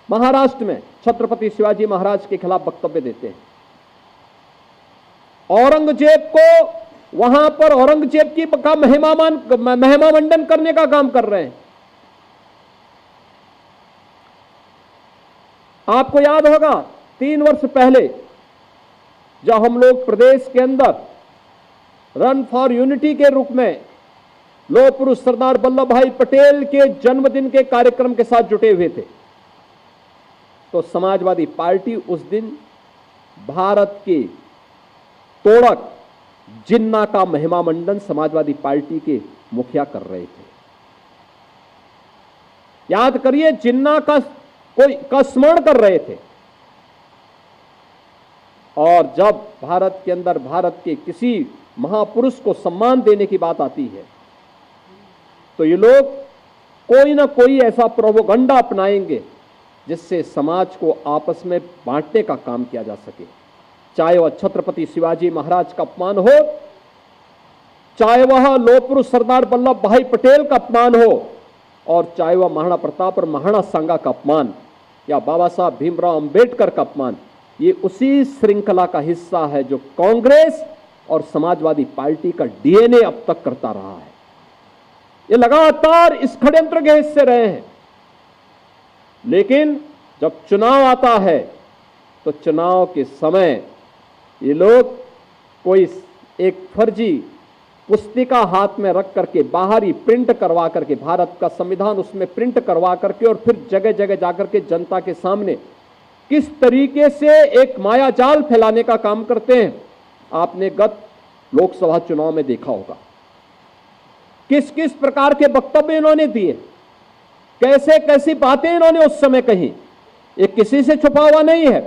महाराष्ट्र में छत्रपति शिवाजी महाराज के खिलाफ वक्तव्य देते हैं। औरंगजेब को वहां पर औरंगजेब की का महिमा मंडन करने का काम कर रहे हैं। आपको याद होगा 3 वर्ष पहले जब हम लोग प्रदेश के अंदर रन फॉर यूनिटी के रूप में लौह पुरुष सरदार वल्लभ भाई पटेल के जन्मदिन के कार्यक्रम के साथ जुटे हुए थे, तो समाजवादी पार्टी उस दिन भारत के तोड़क जिन्ना का महिमा मंडन समाजवादी पार्टी के मुखिया कर रहे थे। याद करिए, जिन्ना का स्मरण कर रहे थे। और जब भारत के अंदर भारत के किसी महापुरुष को सम्मान देने की बात आती है तो ये लोग कोई ना कोई ऐसा प्रोपेगेंडा अपनाएंगे जिससे समाज को आपस में बांटने का काम किया जा सके। चाहे वह छत्रपति शिवाजी महाराज का अपमान हो, चाहे वह लौह पुरुष सरदार वल्लभ भाई पटेल का अपमान हो, और चाहे वह महाराणा प्रताप और महाराणा सांगा का अपमान या बाबा साहब भीमराव अंबेडकर का अपमान, ये उसी श्रृंखला का हिस्सा है जो कांग्रेस और समाजवादी पार्टी का डीएनए अब तक करता रहा है। ये लगातार इस षड्यंत्र के हिस्से रहे हैं। लेकिन जब चुनाव आता है तो चुनाव के समय ये लोग कोई एक फर्जी पुस्तिका हाथ में रख करके बाहर ही प्रिंट करवा करके, भारत का संविधान उसमें प्रिंट करवा करके, और फिर जगह जगह जाकर के जनता के सामने किस तरीके से एक मायाजाल फैलाने का काम करते हैं, आपने गत लोकसभा चुनाव में देखा होगा। किस किस प्रकार के वक्तव्य इन्होंने दिए, कैसे कैसी बातें इन्होंने उस समय कही, ये किसी से छुपा हुआ नहीं है।